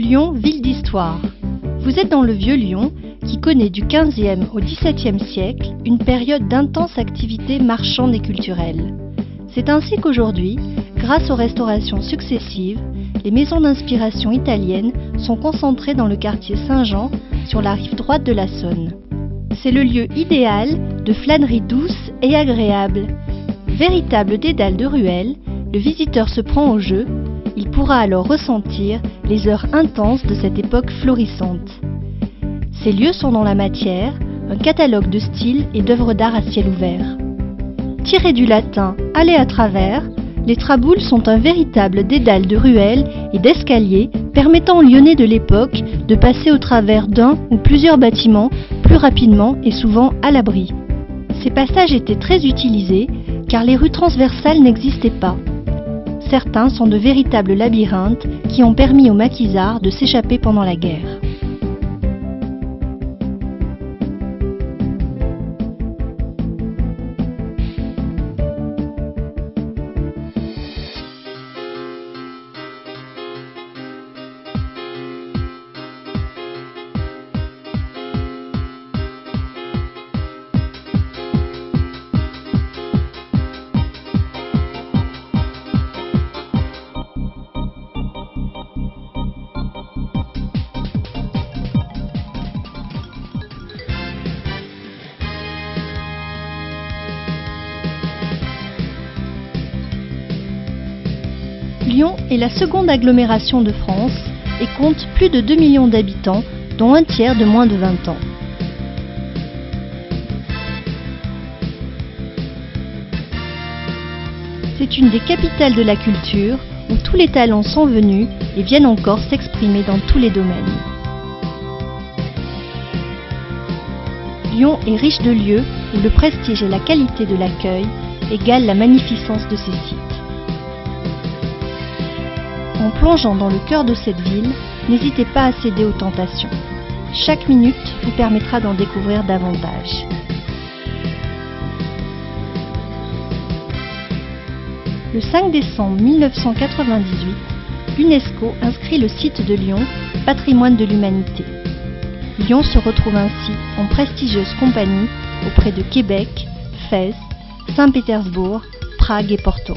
Lyon, ville d'histoire. Vous êtes dans le vieux Lyon, qui connaît du XVe au XVIIe siècle une période d'intense activité marchande et culturelle. C'est ainsi qu'aujourd'hui, grâce aux restaurations successives, les maisons d'inspiration italienne sont concentrées dans le quartier Saint-Jean, sur la rive droite de la Saône. C'est le lieu idéal de flânerie douce et agréable. Véritable dédale de ruelles, le visiteur se prend au jeu. Il pourra alors ressentir les heures intenses de cette époque florissante. Ces lieux sont dans la matière un catalogue de styles et d'œuvres d'art à ciel ouvert. Tirés du latin « aller à travers », les traboules sont un véritable dédale de ruelles et d'escaliers permettant aux Lyonnais de l'époque de passer au travers d'un ou plusieurs bâtiments plus rapidement et souvent à l'abri. Ces passages étaient très utilisés car les rues transversales n'existaient pas. Certains sont de véritables labyrinthes qui ont permis aux maquisards de s'échapper pendant la guerre. Lyon est la seconde agglomération de France et compte plus de 2 millions d'habitants, dont un tiers de moins de 20 ans. C'est une des capitales de la culture où tous les talents sont venus et viennent encore s'exprimer dans tous les domaines. Lyon est riche de lieux où le prestige et la qualité de l'accueil égalent la magnificence de ses sites. En plongeant dans le cœur de cette ville, n'hésitez pas à céder aux tentations. Chaque minute vous permettra d'en découvrir davantage. Le 5 décembre 1998, l'UNESCO inscrit le site de Lyon Patrimoine de l'Humanité. Lyon se retrouve ainsi en prestigieuse compagnie auprès de Québec, Fès, Saint-Pétersbourg, Prague et Porto.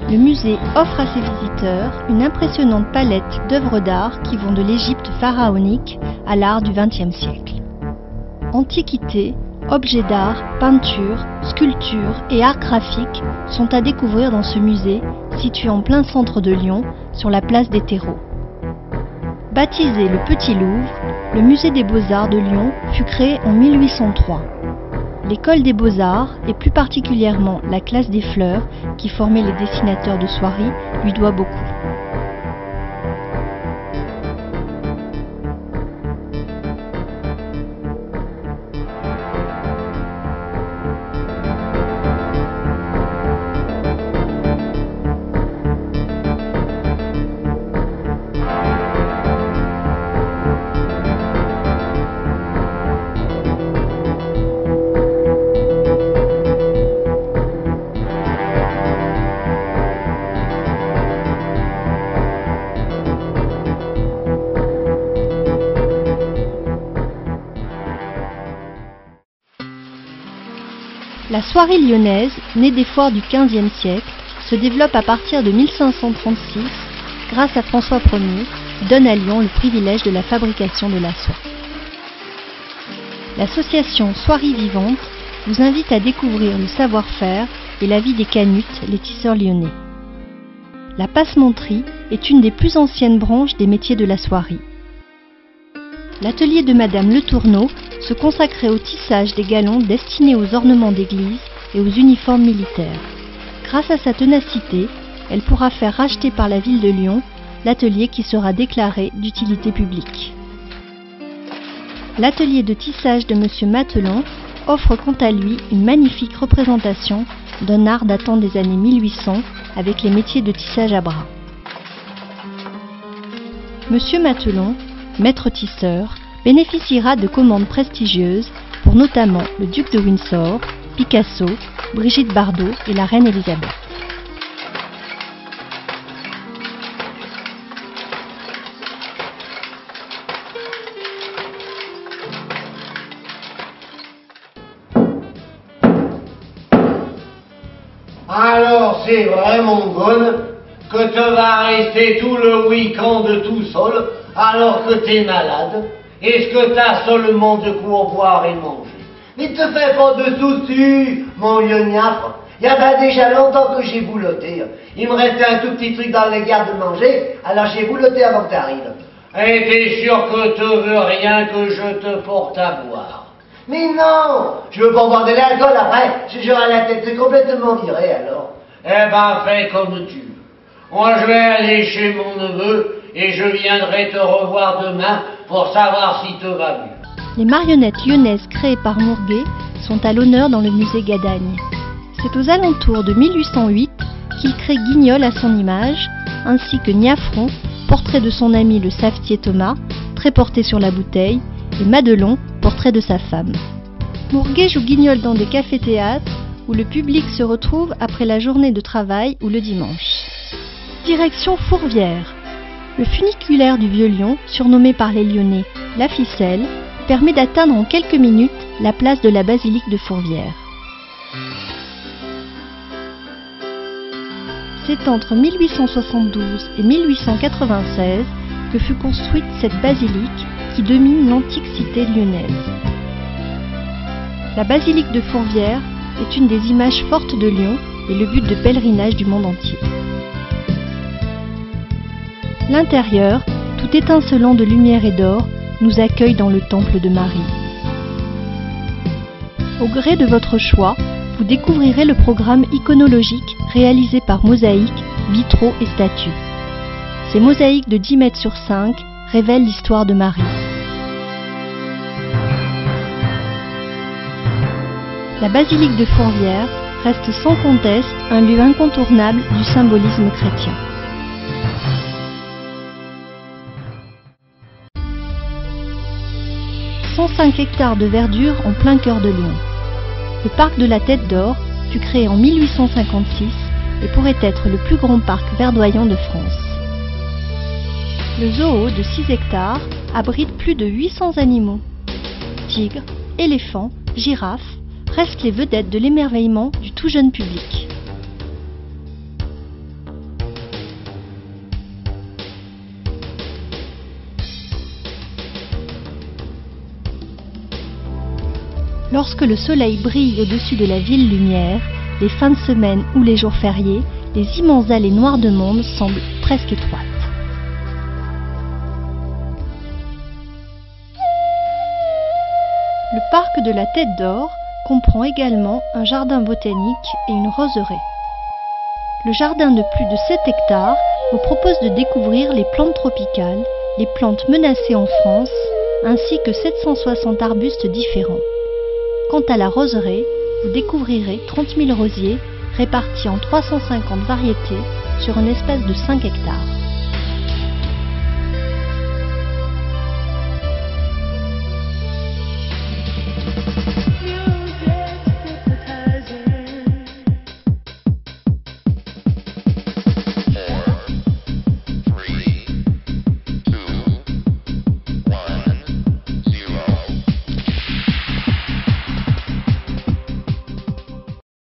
Le musée offre à ses visiteurs une impressionnante palette d'œuvres d'art qui vont de l'Égypte pharaonique à l'art du XXe siècle. Antiquités, objets d'art, peintures, sculptures et arts graphiques sont à découvrir dans ce musée situé en plein centre de Lyon, sur la place des Terreaux. Baptisé le Petit Louvre, le musée des Beaux-Arts de Lyon fut créé en 1803. L'école des Beaux-Arts, et plus particulièrement la classe des Fleurs, qui formait les dessinateurs de soieries, lui doit beaucoup. La soirée lyonnaise, née des foires du XVe siècle, se développe à partir de 1536 grâce à François Ier, qui donne à Lyon le privilège de la fabrication de la soie. L'association Soieries Vivantes vous invite à découvrir le savoir-faire et la vie des canutes, les tisseurs lyonnais. La passementerie est une des plus anciennes branches des métiers de la soierie. L'atelier de Madame Le Tourneau se consacrait au tissage des galons destinés aux ornements d'église et aux uniformes militaires. Grâce à sa ténacité, elle pourra faire racheter par la ville de Lyon l'atelier qui sera déclaré d'utilité publique. L'atelier de tissage de M. Matelan offre quant à lui une magnifique représentation d'un art datant des années 1800 avec les métiers de tissage à bras. Monsieur Mateloon, maître tisseur, bénéficiera de commandes prestigieuses pour notamment le duc de Windsor, Picasso, Brigitte Bardot et la reine Elisabeth. Alors c'est vraiment bonne que tu vas rester tout le week-end tout seul alors que t'es malade. Est-ce que t'as seulement de quoi boire et manger? Mais te fais pas de soucis, mon vieux niafre. Il y a ben déjà longtemps que j'ai bouloté. Il me restait un tout petit truc dans les gardes de manger, alors j'ai bouloté avant que t'arrives. Et t'es sûr que tu veux rien que je te porte à boire? Mais non, je veux pas boire de l'alcool après, j'aurai la tête complètement virée alors. Eh ben fais comme tu veux. Moi je vais aller chez mon neveu et je viendrai te revoir demain pour savoir si te va mieux. Les marionnettes lyonnaises créées par Mourguet sont à l'honneur dans le musée Gadagne. C'est aux alentours de 1808 qu'il crée Guignol à son image, ainsi que Niafron, portrait de son ami le savetier Thomas, très porté sur la bouteille, et Madelon, portrait de sa femme. Mourguet joue Guignol dans des cafés-théâtres où le public se retrouve après la journée de travail ou le dimanche. Direction Fourvière. Le funiculaire du Vieux-Lyon, surnommé par les Lyonnais la ficelle, permet d'atteindre en quelques minutes la place de la basilique de Fourvière. C'est entre 1872 et 1896 que fut construite cette basilique qui domine l'antique cité lyonnaise. La basilique de Fourvière est une des images fortes de Lyon et le but de pèlerinage du monde entier. L'intérieur, tout étincelant de lumière et d'or, nous accueille dans le temple de Marie. Au gré de votre choix, vous découvrirez le programme iconologique réalisé par mosaïques, vitraux et statues. Ces mosaïques de 10 mètres sur 5 révèlent l'histoire de Marie. La basilique de Fourvière reste sans conteste un lieu incontournable du symbolisme chrétien. « 105 hectares de verdure en plein cœur de Lyon. Le parc de la Tête d'Or fut créé en 1856 et pourrait être le plus grand parc verdoyant de France. Le zoo de 6 hectares abrite plus de 800 animaux. Tigres, éléphants, girafes restent les vedettes de l'émerveillement du tout jeune public. Lorsque le soleil brille au-dessus de la ville lumière, les fins de semaine ou les jours fériés, les immenses allées noires de monde semblent presque étroites. Le parc de la Tête d'Or comprend également un jardin botanique et une roseraie. Le jardin de plus de 7 hectares vous propose de découvrir les plantes tropicales, les plantes menacées en France, ainsi que 760 arbustes différents. Quant à la roseraie, vous découvrirez 30 000 rosiers répartis en 350 variétés sur un espace de 5 hectares.